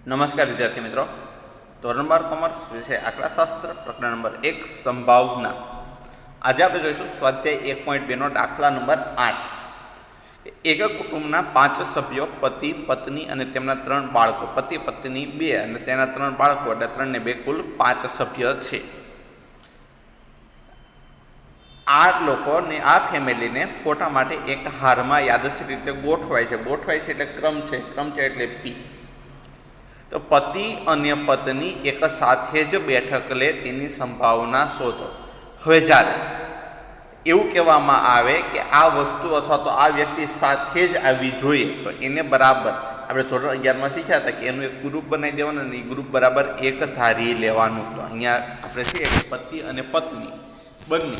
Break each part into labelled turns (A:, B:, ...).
A: નમસ્કાર વિદ્યાર્થી મિત્રો, ધોરણ 12 કોમર્સ વિષય આંકડાશાસ્ત્ર પ્રકરણ નંબર 1 સંભાવના. આજે આપણે જોઈશું સ્વાધ્યાય 1.2 નો દાખલા નંબર 8. એક કુટુંબના 5 સભ્યો પતિ પત્ની અને તેમના 3 બાળકો, પતિ પત્ની 2 અને તેના 3 બાળકો, એટલે 3 ને 2 કુલ 5 સભ્ય છે. આ લોકોને આ ફેમિલીને ફોટા માટે એક હારમાં યાદચ્છિક રીતે ગોઠવાય છે એટલે ક્રમ છે એટલે પી. તો પતિ અને પત્ની એક સાથે જ બેઠક લે તેની સંભાવના શોધો. હવે જ્યારે એવું કહેવામાં આવે કે આ વસ્તુ અથવા તો આ વ્યક્તિ સાથે જ આવવી જોઈએ, તો એને બરાબર આપણે ધોરણ 11માં શીખ્યા હતા કે એનું એક ગ્રુપ બનાવી દેવાનું અને એ ગ્રુપ બરાબર એક ધારી લેવાનું. તો અહીંયા આપણે છીએ કે પતિ અને પત્ની બંને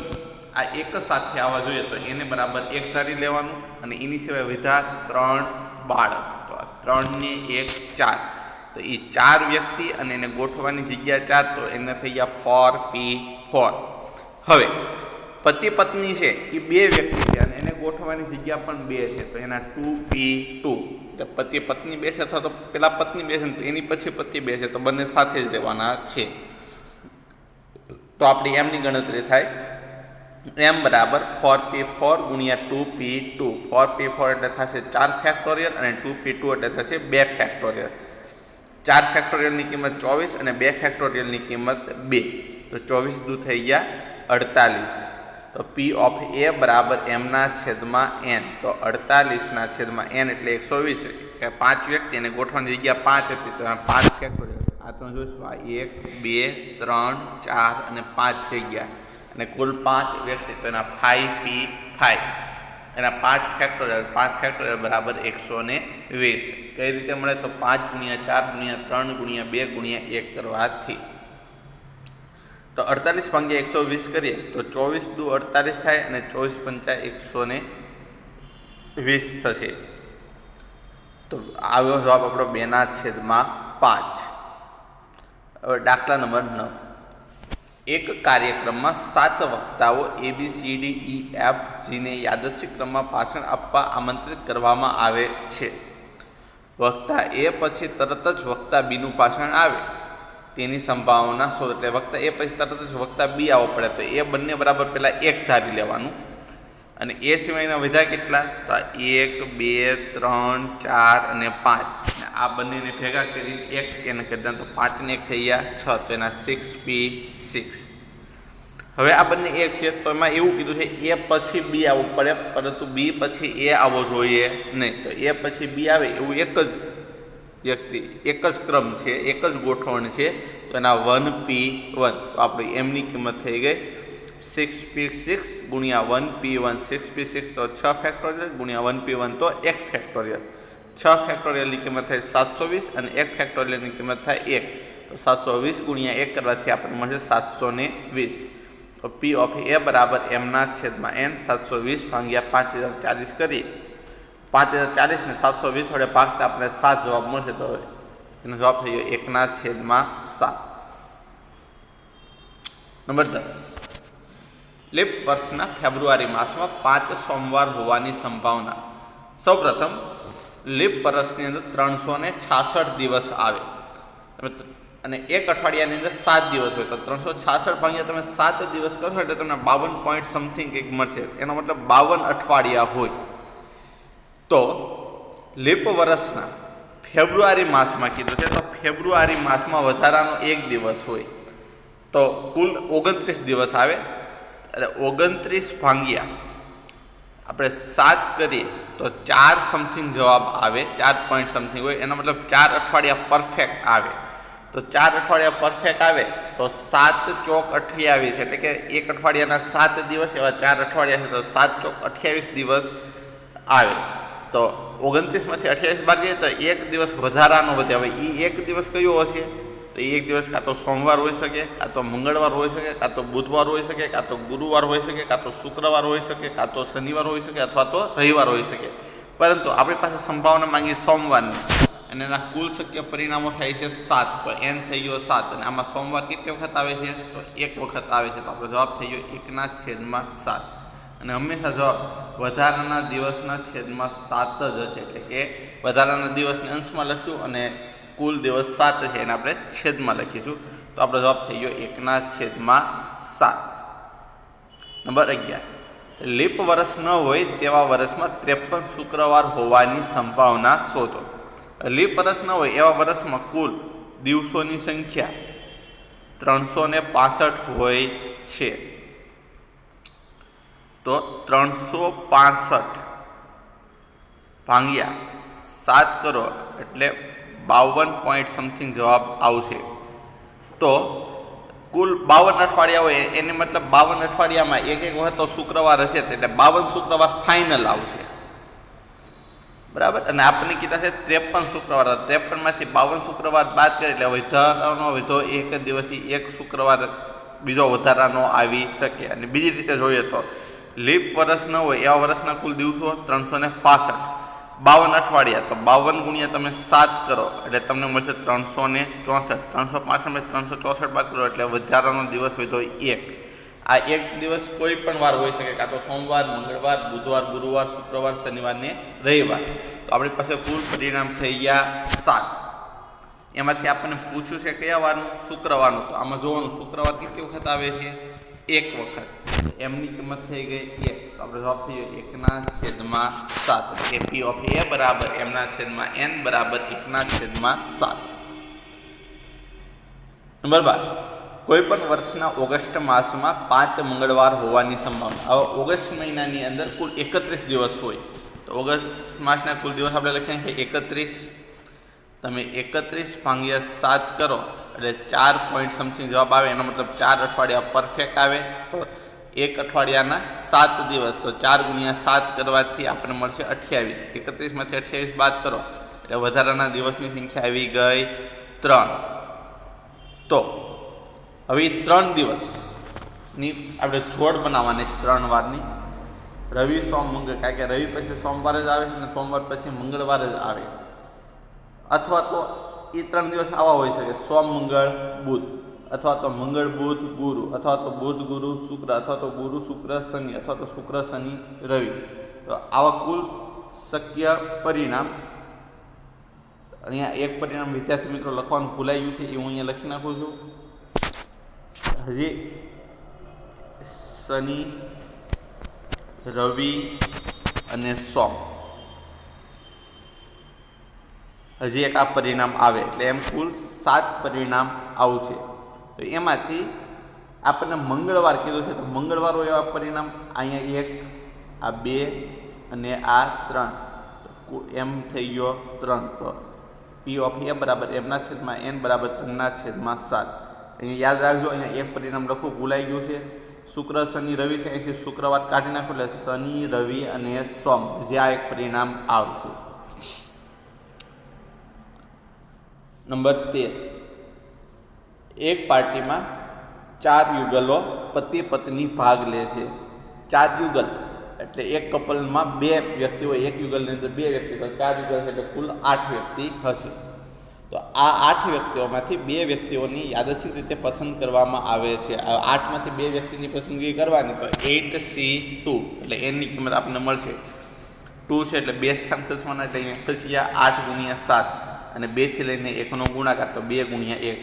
A: આ એક સાથે આવવા જોઈએ, તો એને બરાબર એક ધારી લેવાનું. અને એની સિવાય વધ્યા 3 બાળક, તો 3 ને 1 4, તો એ 4 વ્યક્તિ અને એને ગોઠવવાની જગ્યા 4, તો એને થઈ ગયા 4p4. હવે પતિ પત્ની છે એ 2 વ્યક્તિ છે અને એને ગોઠવવાની જગ્યા પણ 2 છે, તો એના 2p2. એટલે પતિ પત્ની બેસે અથવા તો પેલા પત્ની બેસે તો એની પછી પતિ બેસે, તો બંને સાથે જ રહેવાના છે. તો આપણી એમની ગણતરી થાય m બરાબર 4p4 ગુણ્યા 2p2. 4p4 એટલે થશે 4 ફેક્ટોરિયલ અને 2p2 એટલે થશે 2 ફેક્ટોરિયલ. 4 ફેક્ટોરિયલની કિંમત 24 અને 2 ફેક્ટોરિયલની કિંમત 2, તો 24 દૂ થઈ ગયા 48. તો p ઓફ a બરાબર m ના છેદમાં n, તો 48 ના છેદમાં n એટલે 120. કે 5 વ્યક્તિ અને ગોઠવવાની જગ્યા 5 હતી, તો 5 ફેક્ટોરિયલ. આ તમે જોઈશું, આ 1 2 3 4 અને 5 જગ્યા અને કુલ 5 વ્યક્તિ, તો એના 5p5. એના 5 ફેક્ટોરિયલ બરાબર 120. કઈ રીતે મળે? તો 5 ગુણ્યા 4 ગુણ્યા 3 ગુણ્યા 2 ગુણ્યા 1 કરવાથી. તો 48 ભાગ્યા 120 કરીએ તો 24 દુ 48 થાય અને 24 પંચા 120 થશે. તો આવ્યો જવાબ આપણો 2/5. હવે દાખલા નંબર 9. એક કાર્યક્રમમાં 7 વક્તાઓ ABCDEFG ને યાદચ્છિક ક્રમમાં ભાષણ આપવા આમંત્રિત કરવામાં આવે છે. વક્તા A પછી તરત જ વક્તા B નું ભાષણ આવે તેની સંભાવના શોધો. એટલે વક્તા A પછી તરત જ વક્તા B આવવો પડે, તો એ બંને બરાબર પહેલાં 1 ધારી લેવાનું. અને એ સિવાયના વધ્યા કેટલા? તો 1 2 3 4 અને 5. આ બંનેને ભેગા કરી 1 એને કરી દે તો 5 ને 1 થઈ ગયા 6, તો એના 6p6. હવે આ બંને 1 છે, તો એમાં એવું કીધું છે A પછી B આવવું પડે, પરંતુ B પછી A આવવો જોઈએ નહીં. તો A પછી B આવે એવું એક જ વ્યક્તિ, એક જ ક્રમ છે, એક જ ગોઠવણ છે, તો એના 1p1. તો આપણી એમની કિંમત થઈ ગઈ 6p6 ગુણ્યા 1p1. 6p6 તો 6 ફેક્ટોરિયલ ગુણ્યા 1p1 તો 1 ફેક્ટોરિયલ. 6 ફેક્ટોરિયલની કિંમત થાય 720 અને 1 ફેક્ટોરિયલની કિંમત થાય 1, તો 720 ગુણ્યા 1 કરવાથી આપણને મળશે 720. તો p ઓફ a બરાબર m ના છેદમાં n. 720 ભાગ્યા 5040 કરીએ, 5040 ને 720 વડે ભાગતા આપણે 7 જવાબ મળશે, તો એનો જવાબ થઈ ગયો 1/7. નંબર 10. લીપ વર્ષના ફેબ્રુઆરી માસમાં 5 સોમવાર હોવાની સંભાવના. સૌપ્રથમ લીપ વર્ષની અંદર 366 દિવસ આવે અને એક અઠવાડિયાની અંદર 7 દિવસ હોય, તો 366 ભાગ્યા તમે 7 દિવસ કરશો એટલે તમને 52 પોઈન્ટ સમથિંગ કંઈક મળશે. એનો મતલબ 52 અઠવાડિયા હોય. તો લીપ વર્ષના ફેબ્રુઆરી માસમાં કીધું છે, તો ફેબ્રુઆરી માસમાં વધારાનો 1 દિવસ હોય, તો કુલ 29 દિવસ આવે. એટલે 29 ભાગ્યા આપણે 7 કરીએ તો 4 સમથિંગ જવાબ આવે, 4 પોઈન્ટ સમથિંગ હોય. એનો મતલબ 4 અઠવાડિયા પરફેક્ટ આવે. તો 4 અઠવાડિયા પરફેક્ટ આવે તો 7 ચોક 28, એટલે કે એક અઠવાડિયાના 7 દિવસ એવા 4 અઠવાડિયા છે, તો 7 ચોક 28 દિવસ આવે. તો 29માંથી 28 બાદ કરીએ તો 1 દિવસ વધારાનો વધે. હવે એ 1 દિવસ કયો હશે? તો એ 1 દિવસ કાં તો સોમવાર હોઈ શકે, કાં તો મંગળવાર હોઈ શકે, કાં તો બુધવાર હોઈ શકે, કાં તો ગુરુવાર હોઈ શકે, કાં તો શુક્રવાર હોઈ શકે, કાં તો શનિવાર હોઈ શકે, અથવા તો રવિવાર હોઈ શકે. પરંતુ આપણી પાસે સંભાવના માંગી સોમવારની, અને એના કુલ શક્ય પરિણામો થાય છે 7, તો n થઈ ગયો 7. અને આમાં સોમવાર કેટલી વખત આવે છે? તો 1 વખત આવે છે, તો આપણો જવાબ થઈ ગયો 1/7. અને હંમેશા જવાબ વધારાના દિવસના છેદમાં 7 જ હશે, એટલે કે વધારાના દિવસને અંશમાં લખશું અને કુલ દિવસ 7 છે એને આપણે છેદમાં લખીશું. તો આપણો જવાબ થઈ ગયો 1/7. નંબર 11, લીપ વર્ષ ન હોય તેવા વર્ષમાં 53 શુક્રવાર હોવાની સંભાવના શોધો. લીપ વર્ષ ન હોય એવા વર્ષમાં કુલ દિવસોની સંખ્યા 365 હોય છે. તો 365 ભાગ્યા 7 કરો એટલે 52 પોઈન્ટ સમથિંગ જવાબ આવશે. તો કુલ 52 અઠવાડિયા હોય એને મતલબ 52 અઠવાડિયામાં એક વખત તો શુક્રવાર હશે એટલે 52 શુક્રવાર ફાઇનલ આવશે, બરાબર. અને આપણને કીધા છે 53 શુક્રવાર, 53માંથી 52 શુક્રવાર બાદ કરી એટલે વધો એક દિવસથી એક શુક્રવાર બીજો વધારાનો આવી શકે. અને બીજી રીતે જોઈએ તો લીપ વર્ષ ન હોય એવા વર્ષના કુલ દિવસો 365, 52 અઠવાડિયા તો 52 ગુણ્યા તમે 7 કરો એટલે તમને મળશે 364. 365 364 બાદ કરો એટલે વધારાનો દિવસ હોય તો 1. આ એક દિવસ કોઈ પણ વાર હોઈ શકે, કાં તો સોમવાર, મંગળવાર, બુધવાર, ગુરુવાર, શુક્રવાર, શનિવાર ને રવિવાર. તો આપણી પાસે કુલ પરિણામ થઈ ગયા 7. એમાંથી આપણને પૂછ્યું છે કયા વારનું? શુક્રવારનું. તો આમાં જોવાનું શુક્રવાર કેટલી વખત આવે છે? 1 વખત. એમની કિંમત થઈ ગઈ 1. તો આપણો જવાબ થઈ ગયો 1/7. P ઓફ A બરાબર M/n બરાબર 1/7. નંબર 12, કોઈ પણ વર્ષના ઓગસ્ટ માસમાં 5 મંગળવાર હોવાની સંભાવના. હવે ઓગસ્ટ મહિનાની અંદર કુલ 31 દિવસ હોય. તો ઓગસ્ટ માસના કુલ દિવસ આપણે લખીએ કે 31. તમે 31 ભાગ્યા 7 કરો એટલે 4 પોઈન્ટ સમથિંગ જવાબ આવે. એનો મતલબ 4 અઠવાડિયા પરફેક્ટ આવે. તો એક અઠવાડિયાના 7 દિવસ, તો 4 ગુણ્યા 7 કરવાથી આપણને મળશે 28. 31માંથી 28 બાદ કરો એટલે વધારાના દિવસની સંખ્યા આવી ગઈ 3. તો હવે 3 દિવસની આપણે જોડ બનાવવાની છે 3 વારની. રવિ, સોમ, મંગળ, કારણ કે રવિ પછી સોમવાર જ આવે છે અને સોમવાર પછી મંગળવાર જ આવે. અથવા તો એ 3 દિવસ આવા હોઈ શકે સોમ, મંગળ, બુધ, અથવા તો મંગળ, બુધ, ગુરુ, અથવા તો બુધ, ગુરુ, શુક્ર, અથવા તો ગુરુ, શુક્ર, શનિ, અથવા તો શુક્ર, શનિ, રવિ. તો આવા કુલ શક્ય પરિણામ. અહીંયા એક પરિણામ વિદ્યાર્થી મિત્રો લખવાનું ભૂલાઈ ગયું છે, એ હું અહીંયા લખી નાખું છું. હજી શનિ, રવિ અને સોમ, હજી એક આ પરિણામ આવે એટલે એમ કુલ 7 પરિણામ આવશે. તો એમાંથી આપણને મંગળવાર કીધું છે, તો મંગળવાર હોય એવા પરિણામ અહીંયા 1, આ 2 અને આ 3. તો એમ થઈ ગયો 3. તો P ઓફ A બરાબર M/n બરાબર 3/7. અહીંયા યાદ રાખજો, અહીંયા એક પરિણામ લખવું ભૂલાઈ ગયું છે. શુક્ર, શનિ, રવિ છે, અહીંથી શુક્રવાર કાઢી નાખો એટલે શનિ, રવિ અને સોમ, જે આ એક પરિણામ આવશે. નંબર 13, એક પાર્ટીમાં 4 યુગલો પતિ પત્ની ભાગ લે છે. 4 યુગલ એટલે એક કપલમાં 2 વ્યક્તિ હોય, એક યુગલની અંદર 2 વ્યક્તિ, તો 4 યુગલ છે એટલે કુલ 8 વ્યક્તિ હશે. તો આ 8 વ્યક્તિઓમાંથી 2 વ્યક્તિઓની યાદચ્છિક રીતે પસંદ કરવામાં આવે છે. આ 8માંથી 2 વ્યક્તિની પસંદગી કરવાની, તો 8C2 એટલે એની કિંમત આપણને મળશે 2 છે એટલે 2 સ્થાન ખસવાના એટલે અહીંયા ખસ્યા 8 ગુણ્યા 7 અને 2 થી લઈને 1નો ગુણાકાર, તો 2 ગુણ્યા 1,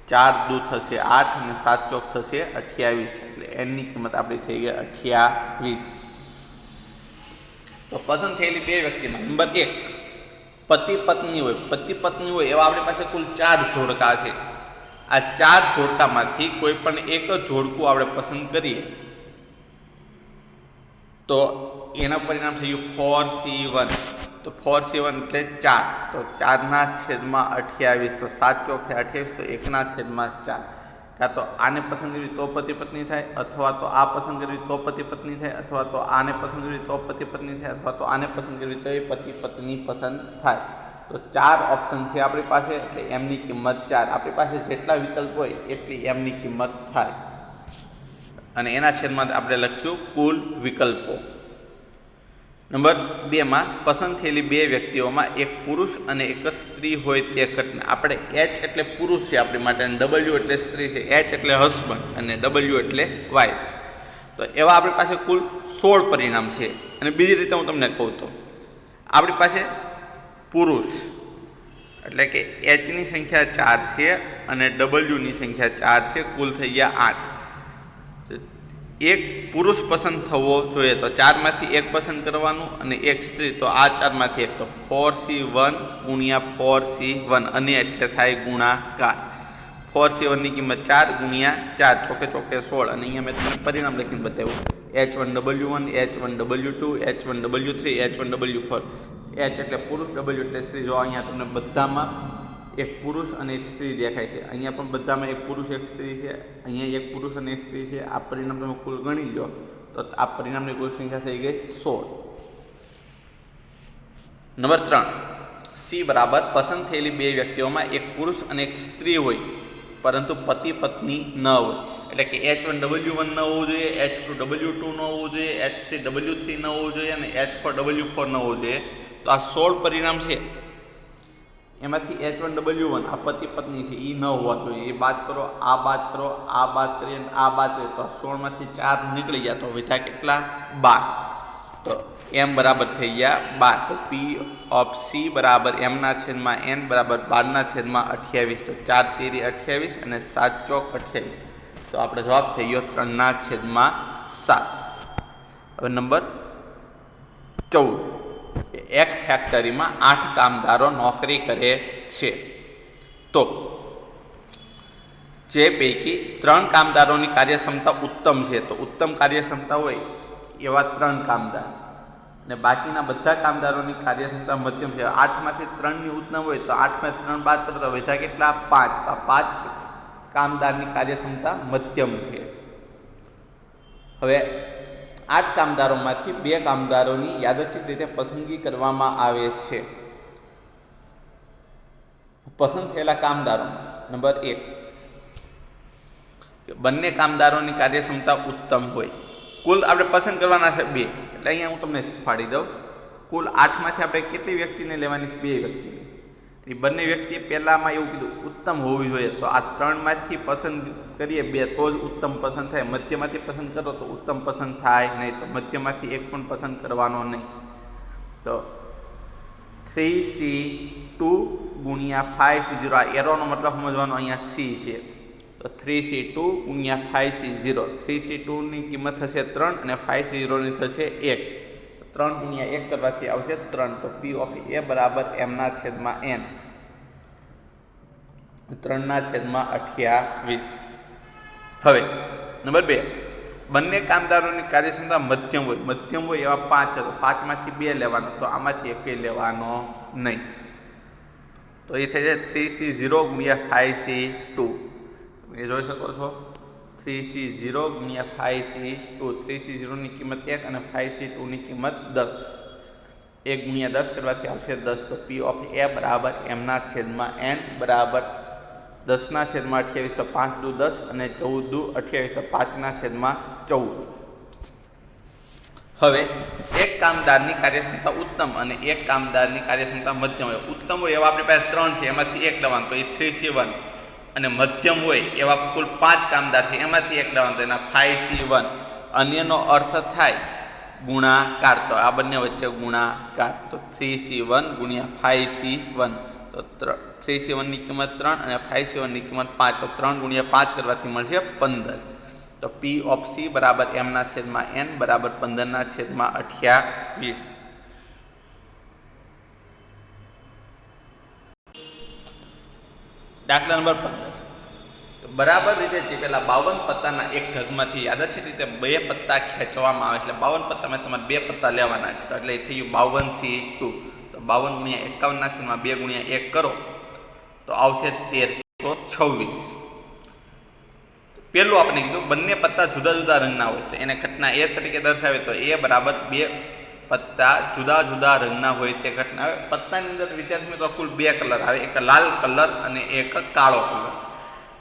A: 4 દુ થશે 8 અને 7 ચોક થશે 28. એટલે એની કિંમત આપણી થઈ ગઈ 28. તો પસંદ થયેલી 2 વ્યક્તિમાં નંબર 1 પતિ પત્ની હોય. પતિ પત્ની હોય એવા આપણી પાસે કુલ 4 જોડકા છે. આ 4 જોડકામાંથી કોઈ પણ એક જોડકું આપણે પસંદ કરીએ તો એના પરિણામ થઈ ગયું 4C1. તો 4C1 એટલે 4. તો 4/28. તો 7 ચોક થાય 28. તો 1/4. કાં તો આને પસંદ કરવી તો પતિ પત્ની થાય, અથવા તો આ પસંદ કરવી તો પતિ પત્ની થાય, અથવા તો આને પસંદ કરવી તો પતિ પત્ની થાય, અથવા તો આને પસંદ કરવી તો એ પતિ પત્ની પસંદ થાય. તો 4 ઓપ્શન છે આપણી પાસે એટલે એમની કિંમત 4. આપણી પાસે જેટલા વિકલ્પ હોય એટલી એમની કિંમત થાય. અને એના છેદમાં આપણે લખીશું કુલ વિકલ્પો. નંબર 2માં પસંદ થયેલી 2 વ્યક્તિઓમાં એક પુરુષ અને એક સ્ત્રી હોય તે ઘટના. આપણે H એટલે પુરુષ છે આપણી માટે, અને W એટલે સ્ત્રી છે. H એટલે હસબન્ડ અને W એટલે વાઇફ. તો એવા આપણી પાસે કુલ 16 પરિણામ છે. અને બીજી રીતે હું તમને કહું તો આપણી પાસે પુરુષ એટલે કે એચની સંખ્યા 4 છે અને ડબલ્યુની સંખ્યા 4 છે, કુલ થઈ ગયા 8. એક પુરુષ પસંદ થવો જોઈએ તો 4માંથી 1 પસંદ કરવાનું અને એક સ્ત્રી, તો આ 4માંથી 1, તો 4C1 ગુણ્યા 4C1 અને એટલે થાય ગુણાકાર. 4C1 ની કિંમત 4 ગુણ્યા 4 ચોકે ચોકે 16 અને અહીંયા મેં તમને પરિણામ લખીને બતાવ્યું. H1W1, H1W2, H1W3, H1W4. H એટલે પુરુષ, W એટલે સ્ત્રી. જો અહીંયા તમને બધામાં એક પુરુષ અને એક સ્ત્રી દેખાય છે. અહીંયા પણ બધામાં એક પુરુષ એક સ્ત્રી છે, અહીંયા એક પુરુષ અને એક સ્ત્રી છે. આ પરિણામ તમે કુલ ગણી લો તો આ પરિણામની કુલ સંખ્યા થઈ ગઈ 16. નંબર 3, C બરાબર પસંદ થયેલી બે વ્યક્તિઓમાં એક પુરુષ અને એક સ્ત્રી હોય પરંતુ પતિ પત્ની ન હોય. એટલે કે H1W1 ન હોવું જોઈએ, H2W2 ન હોવું જોઈએ, H3W3 ન હોવું જોઈએ અને H4W4 ન હોવું જોઈએ. તો આ 16 પરિણામ છે એમાંથી H1W1 આ પતિ પત્ની છે એ ન હોવા જોઈએ. એ બાદ કરો, આ બાદ કરો, આ બાદ કરીએ અને આ બાદ કરીએ તો 16માંથી 4 નીકળી ગયા તો વધ્યા કેટલા? 12. તો M બરાબર થઈ ગયા 12. તો P ઓફ C બરાબર M/N બરાબર 12/28. તો 4 તેરી 28 અને 7 ચોક 28. તો આપણો જવાબ થઈ ગયો 3/7. હવે નંબર 14, એક ફેક્ટરીમાં 8 કામદારો નોકરી કરે છે. તો જે પૈકી 3 કામદારોની કાર્યક્ષમતા ઉત્તમ છે, તો ઉત્તમ કાર્યક્ષમતા હોય એવા 3 કામદાર અને બાકીના બધા કામદારોની કાર્યક્ષમતા મધ્યમ છે. 8માંથી 3ની ઉત્તમ હોય તો 8માંથી 3 બાદ કરો તો વધ્યા કેટલા? 5. તો 5 કામદારની કાર્યક્ષમતા મધ્યમ છે. હવે 8 કામદારોમાંથી 2 કામદારોની યાદચ્છિક રીતે પસંદગી કરવામાં આવે છે. પસંદ થયેલા કામદારોમાં નંબર 1, બંને કામદારોની કાર્યક્ષમતા ઉત્તમ હોય. કુલ આપણે પસંદ કરવાના છે 2. એટલે અહીંયા હું તમને શીખવાડી દઉં. કુલ 8માંથી આપણે કેટલી વ્યક્તિને લેવાની છે? 2 વ્યક્તિને. એ બંને વ્યક્તિ પહેલામાં એવું કીધું ઉત્તમ હોવી જોઈએ, તો આ 3માંથી પસંદ કરીએ 2 તો જ ઉત્તમ પસંદ થાય. મધ્યમાંથી પસંદ કરો તો ઉત્તમ પસંદ થાય નહીં, તો મધ્યમાંથી 1 પણ પસંદ કરવાનો નહીં. તો 3C2 ગુણ્યા 5C0, આ એરોનો મતલબ સમજવાનો, અહીંયા C છે. તો 3C2 ગુણ્યા 5C0, 3C2ની કિંમત થશે 3 અને 5C0ની થશે 1. 3 ગુણ્યા 1 કરવાથી આવશે 3. તો P ઓફ A બરાબર M/N 3/28. હવે નંબર 2, બંને કામદારોની કાર્યક્ષમતા મધ્યમ હોય. મધ્યમ હોય એવા 5 છે, તો 5માંથી 2 લેવાનો, તો આમાંથી એકેય લેવાનો નહીં. તો એ થઈ જાય 3C0 ગુણ્યા 5C2. એ જોઈ શકો છો 3C0 ગુણ્યા 5C2. 3C0ની કિંમત 1 અને 5C2ની કિંમત 10. 1 ગુણ્યા 10 કરવાથી આવશે 10. તો P ઓફ A બરાબર M/N બરાબર 10/28. તો 5 દુ 10 અને 14 દુ 28. તો 5/14. હવે એક કામદારની કાર્યક્ષમતા ઉત્તમ અને એક કામદારની કાર્યક્ષમતા મધ્યમ હોય. ઉત્તમ હોય એવા આપણી પાસે 3 છે, એમાંથી 1 લેવાનું, તો એ 3C1. અને મધ્યમ હોય એવા કુલ 5 કામદાર છે, એમાંથી 1 લેવાનું, તો એના 5C1. અન્યનો અર્થ થાય ગુણાકાર, તો આ બંને વચ્ચે ગુણાકાર. તો 3C1 ગુણ્યા 5C1. તો 3C1ની કિંમત 3 અને 5C1ની કિંમત 5. તો 3 ગુણ્યા 5 કરવાથી મળશે 15. તો P ઓફ C બરાબર M/N બરાબર 15/28. દાખલા નંબર 15, બરાબર રીતે ચીપેલા 52 પત્તાના એક ઢગમાંથી યાદચ્છિક રીતે 2 પત્તા ખેંચવામાં આવે. એટલે 52 પત્તામાં તમારે 2 પત્તા લેવાના, તો એટલે એ થઈ ગયું 52C2. તો 52 ગુણ્યા 51/2 ગુણ્યા 1 કરો તો આવશે 1326. પહેલું આપણે કીધું બંને પત્તા જુદા જુદા રંગના હોય, તો એને ઘટના A તરીકે દર્શાવે. તો A બરાબર 2 પત્તા જુદા જુદા રંગના હોય તે ઘટના. હવે પત્તાની અંદર વિદ્યાર્થી મિત્રો કુલ 2 કલર આવે, એક લાલ કલર અને એક કાળો કલર.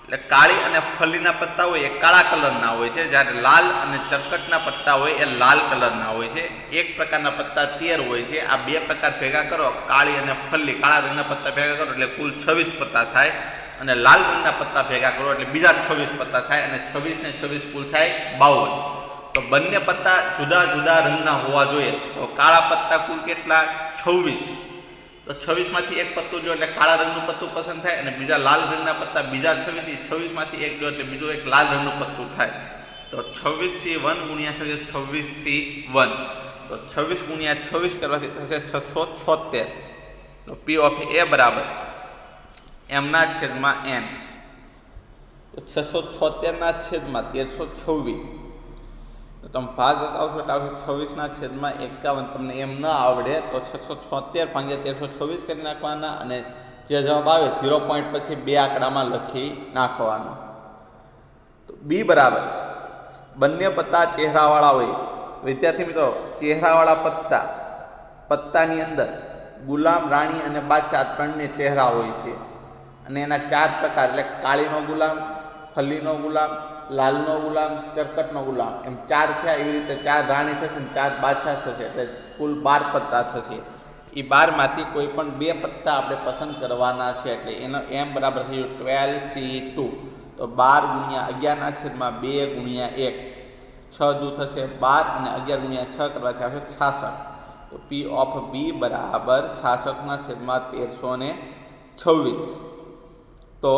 A: એટલે કાળી અને ફલીના પત્તા હોય એ કાળા કલરના હોય છે, જ્યારે લાલ અને ચરકટના પત્તા હોય એ લાલ કલરના હોય છે. એક પ્રકારના પત્તા 13 હોય છે. આ 2 પ્રકાર ભેગા કરો, કાળી અને ફલ્લી, કાળા રંગના પત્તા ભેગા કરો એટલે કુલ 26 પત્તા થાય, અને લાલ રંગના પત્તા ભેગા કરો એટલે બીજા 26 પત્તા થાય, અને 26 ને 26 કુલ થાય 52. તો બંને પત્તા જુદા જુદા રંગના હોવા જોઈએ. તો કાળા પત્તા કુલ કેટલા? 26. તો 26માંથી એક પત્તું લો એટલે કાળા રંગનું પત્તું પસંદ થાય, અને બીજા લાલ રંગના પત્તા બીજા 26માંથી એક લો એટલે બીજું એક લાલ રંગનું પત્તું થાય. તો 26C1 ગુણ્યા થશે 26C1. તો 26 ગુણ્યા 26 કરવાથી થશે 676. તો P ઓફ A બરાબર એમના છેદમાં n. તો 676 ના છેદમાં 1326. તો તમે ભાગ આવશો એટલે આવશે 26 ના છેદમાં 51. તમને એમ ન આવડે તો 676 ભાગ્યા 1326 કરી નાખવાના, અને જે જવાબ આવે 0 પોઈન્ટ પછી 2 આંકડામાં લખી નાખવાનો. તો B બરાબર બંને પત્તા ચહેરાવાળા હોય. વિદ્યાર્થી મિત્રો, ચહેરાવાળા પત્તાની અંદર ગુલામ, રાણી અને બાદશાહ ત્રણને ચહેરા હોય છે, અને એના 4 પ્રકાર એટલે કાળીનો ગુલામ, ફલીનો ગુલામ, લાલનો ગુલામ, ચરકટનો ગુલામ, એમ 4 થયા. એવી રીતે 4 રાણી થશે ને 4 બાદશાહ થશે, એટલે કુલ 12 પત્તા થશે. એ 12માંથી કોઈ પણ 2 પત્તા આપણે પસંદ કરવાના છે, એટલે એનો એમ બરાબર થયું 12C2. તો 12 ગુણ્યા 11 ના છેદમાં 2 ગુણ્યા 1, 6 દુ થશે 12, અને 11 ગુણ્યા 6 કરવાથી આવશે 66. તો P ઓફ B બરાબર 66 ના છેદમાં 1326. તો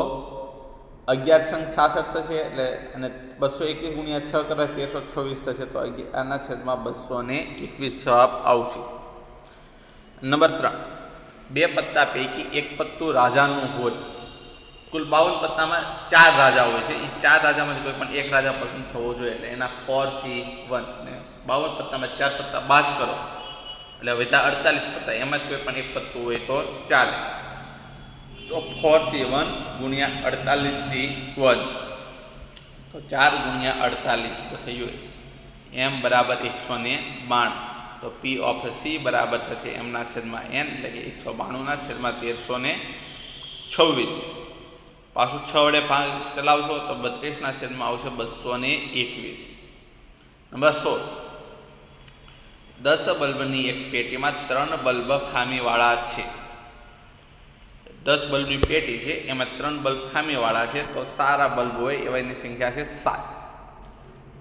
A: 11 સંગ 66 થશે, એટલે અને 221 ગુણ્યા 6 કરવાથી 1326 થશે. તો 11 ના છેદમાં 221 જવાબ આવશે. નંબર 3, 2 પત્તા પૈકી એક પત્તું રાજાનું હોય. કુલ 52 પત્તામાં 4 રાજા હોય છે. એ 4 રાજામાંથી કોઈ પણ એક રાજા પસંદ થવો જોઈએ, એટલે એના 4C1. ને 52 પત્તામાં 4 પત્તા બાદ કરો એટલે વધ્યા 48 પત્તા. એમાંથી કોઈ પણ એક પત્તું હોય તો ચાલે. તો 4C1 ગુણ્યા 48C1. તો 4 ગુણ્યા 48 તો થયું M બરાબર 192. તો P ઓફ C બરાબર થશે એમના છેદમાં n, એટલે કે 192 ના છેદમાં 1326. પાછું 6 વડે ભાગ ચલાવશો તો 32 ના છેદમાં આવશે 221. નંબર 16, 10 બલ્બની એક પેટીમાં 3 બલ્બ ખામીવાળા છે. 10 બલ્બની પેટી છે, એમાં 3 બલ્બ ખામીવાળા છે. તો સારા બલ્બ હોય એવાની સંખ્યા છે 7.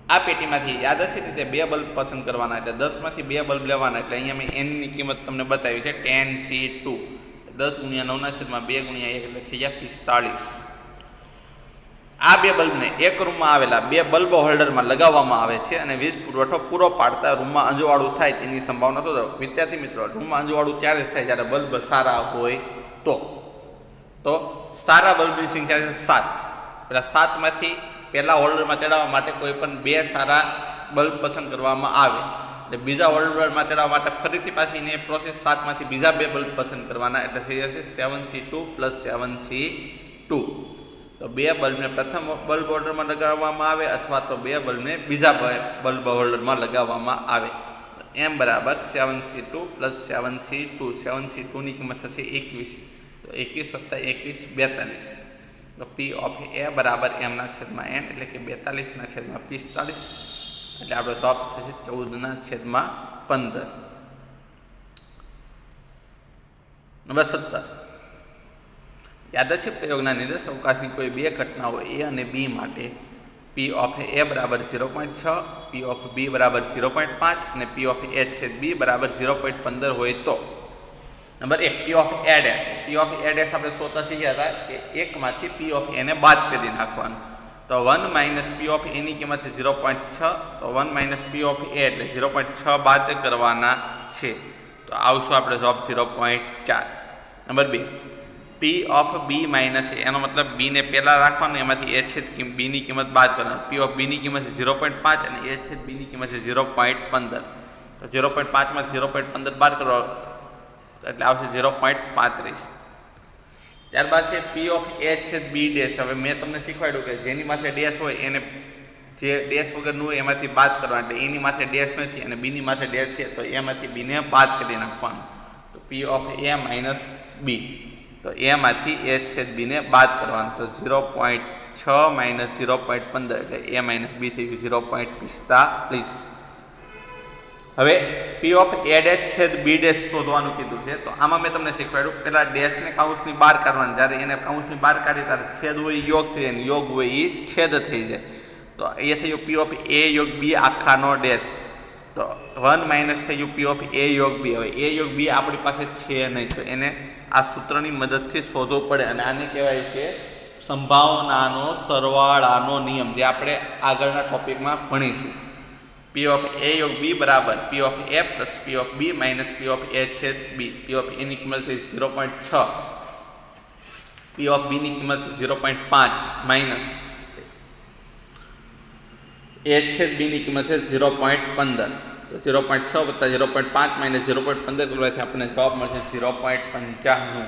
A: આ પેટીમાંથી યાદચ્છિક રીતે 2 બલ્બ પસંદ કરવાના, એટલે 10માંથી 2 બલ્બ લેવાના. એટલે અહીંયા મેં n ની કિંમત તમને બતાવી છે 10C2. 10 ગુણ્યા 9 ના છેદમાં 2 ગુણ્યા 1 એટલે થઈ ગયા 45. આ 2 બલ્બને એક રૂમમાં આવેલા 2 બલ્બ હોલ્ડરમાં લગાવવામાં આવે છે, અને વીજ પુરવઠો પૂરો પાડતા રૂમમાં અંજવાળું થાય તેની સંભાવના શોધો. વિદ્યાર્થી મિત્રો, રૂમમાં અંજવાળું ત્યારે જ થાય જ્યારે બલ્બ સારા હોય તો સારા બલ્બની સંખ્યા છે 7. પેલા 7માંથી પહેલા હોલ્ડરમાં ચડાવવા માટે કોઈ પણ 2 સારા બલ્બ પસંદ કરવામાં આવે, એટલે બીજા હોલ્ડરમાં ચડાવવા માટે ફરીથી પાછી પ્રોસેસ 7માંથી બીજા 2 બલ્બ પસંદ કરવાના, એટલે થઈ જશે 7C2 + 7C2. તો 2 બલ્બને પ્રથમ બલ્બ હોલ્ડરમાં લગાવવામાં આવે, અથવા તો 2 બલ્બને બીજા બલ્બ હોલ્ડરમાં લગાવવામાં આવે. M બરાબર 7C2 + 7C2. 7C2ની કિંમત થશે 21. તો 21 + 21 42. તો P ઓફ A બરાબર એમના છેદમાં n, એટલે કે 42 ના છેદમાં 45. એટલે આપણો જવાબ થશે 14 ના છેદમાં 15. નંબર 17, યાદચ્છિક પ્રયોગના નિર્દેશ અવકાશની કોઈ 2 ઘટનાઓ A અને B માટે P ઓફ A બરાબર 0.6, P ઓફ B બરાબર 0.5 અને P ઓફ A છેદ B બરાબર 0.15 હોય તો. Number 1, P of A dash. P of A dash આપણે શોધતા શીખ્યા હતા કે 1માંથી P ઓફ A ને બાદ કરી નાખવાનું. તો 1 - P ઓફ A ની કિંમત છે 0.6. તો 1 - P ઓફ A એટલે 0.6 બાદ કરવાના છે. તો આવશું આપણે જવાબ 0.4. Number 2, P of B minus A. એનો મતલબ B ને પહેલાં રાખવાનું, એમાંથી A છેદ B ની કિંમત બાદ કરવાની. P ઓફ B ની કિંમત છે 0.5 અને A છેદ B ની કિંમત છે 0.15. તો 0.5 માંથી 0.15 બાદ કરો એટલે આવશે 0.35. ત્યારબાદ છે P ઓફ A છેદ B ડેશ. હવે મેં તમને શીખવાડ્યું કે જેની માથે ડેશ હોય એને જે ડેશ વગરનું હોય એમાંથી બાદ કરવાનું, એટલે એની માથે ડેશ નથી અને બીની માથે ડેશ છે, તો એમાંથી બીને બાદ કરી નાખવાનું. તો P of A minus B. તો એમાંથી A છેદ બીને બાદ કરવાનું. તો 0.6 - 0.15 એટલે A માઇનસ B થઈ ગયું 0.45. હવે P ઓફ A ડેશ છેદ B ડેશ શોધવાનું કીધું છે. તો આમાં મેં તમને શીખવાડ્યું પહેલાં ડેશને કાઉન્સની બહાર કાઢવાનું. જ્યારે એને કાઉન્સની બહાર કાઢી ત્યારે છેદ હોય એ યોગ થઈ જાય, અને યોગ હોય એ છેદ થઈ જાય. તો એ થયું P ઓફ A યોગ B આખાનો ડેશ. તો 1 માઇનસ થઈ ગયું પી ઓફ એ યોગ બી. હવે એ યોગ બી આપણી પાસે છે નહીં, તો એને આ સૂત્રની મદદથી શોધવું પડે અને આને કહેવાય છે સંભાવનાનો સરવાળાનો નિયમ, જે આપણે આગળના ટોપિકમાં ભણીશું. પી ઓફ એ યોગ બી બરાબર P of A plus P of B minus P of A છેદ બી. પી ઓફ એની કિંમત થઈ 0.6, પી ઓફ બીની કિંમત 0.5 માઇનસ એ છેદ બીની કિંમત છે 0.15. તો 0.6 વત્તા 0.5 માઇનસ 0.15 કરવાથી આપણને જવાબ મળશે 0.95.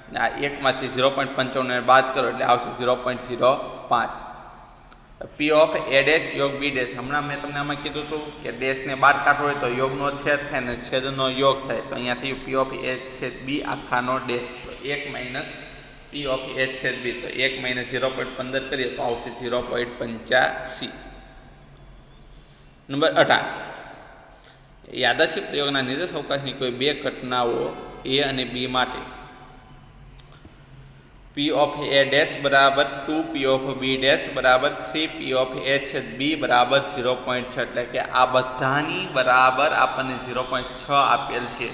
A: અને આ એકમાંથી 0.95 બાદ કરો એટલે આવશે 0.05. પી ઓફ એ ડેશ યોગ બી ડેશ. હમણાં મેં તમને આમાં કીધું હતું કે ડેશને બહાર કાઢવો હોય તો યોગનો છેદ થાય ને છેદનો યોગ થાય. તો અહીંયા થયું પી ઓફ એ છેદ બી આખાનો ડેશ. તો 1 માઇનસ પી ઓફ એ છેદ બી. તો 1 માઇનસ 0.15 કરીએ તો આવશે 0.85. નંબર 18. યાદચ્છિક પ્રયોગના નિર્દેશ અવકાશની કોઈ બે ઘટનાઓ એ અને બી માટે પી ઓફ એ ડેશ બરાબર 2 પી ઓફ બી ડેશ બરાબર 3 પી ઓફ એ છેદ બી બરાબર 0.6. એટલે કે આ બધાની બરાબર આપણને 0.6 આપેલ છે.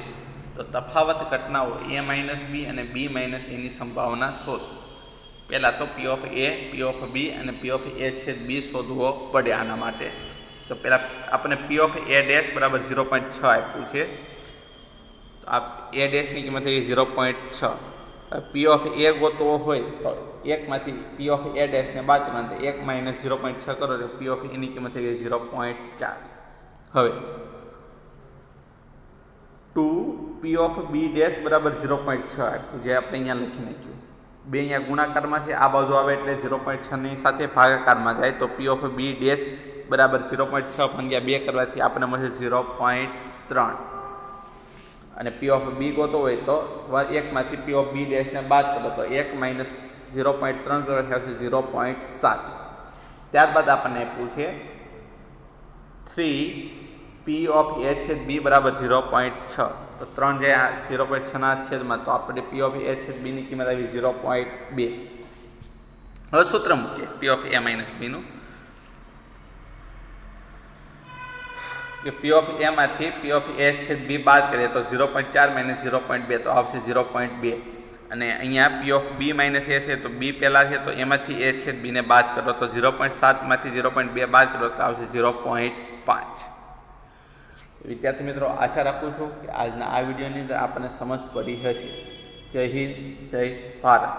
A: તો તફાવત ઘટનાઓ એ માઇનસ બી અને બી માઇનસ એની સંભાવના શોધો. પહેલાં તો પી ઓફ એ, પી ઓફ બી અને પી ઓફ એ છેદ બી શોધવો પડે આના માટે. તો પહેલાં આપણે પી ઓફ એ ડેશ બરાબર 0.6 આપ્યું છે. તો આ એ ડેશની કિંમત થઈ 0.6. પી ઓફ એ ગોતવો હોય તો એકમાંથી પી ઓફ એ ડેશને બાદ કરવાના, 1 માઇનસ 0.6 કરો તો પી ઓફ એની કિંમત થઈ 0.4. હવે 2 પી ઓફ બી ડેશ બરાબર 0.6 આપ્યું, જે આપણે અહીંયા લખી નાખ્યું. બે અહીંયા ગુણાકારમાં છે, આ બાજુ આવે એટલે 0.6ની સાથે ભાગાકારમાં જાય તો પી ઓફ બી ડેશ બરાબર 0.6 ભાગ્યા 2 કરવાથી આપણને મળશે 0.3. અને પી ઓફ બી ગોતો હોય તો એકમાંથી પી ઓફ બી ડેશને બાદ કરો તો 1 માઇનસ 0.3 કરવાથી આવશે 0.7. ત્યારબાદ આપણને આપ્યું છે 3 પી ઓફ એ છેદ બી બરાબર 0.6. તો 3 જે 0.6ના છેદમાં, તો આપણે પી ઓફ એ છેદ બીની કિંમત આવી 0.2. હવે સૂત્ર મૂકીએ પી ઓફ એ માઇનસ બીનું. કે પી ઓફ એમાંથી પી ઓફ એ છેદ બી બાદ કરીએ તો 0.4 માઇનસ 0.2 તો આવશે 0.2. અને અહીંયા પી ઓફ બી માઇનસ એ છે તો બી પહેલાં છે તો એમાંથી એ છેદ બીને બાદ કરો તો 0.7માંથી 0.2 બાદ કરો તો આવશે 0.5. વિદ્યાર્થી મિત્રો, આશા રાખું છું કે આજના આ વિડીયોની અંદર આપણને સમજ પડી હશે. જય હિન્દ, જય ભારત.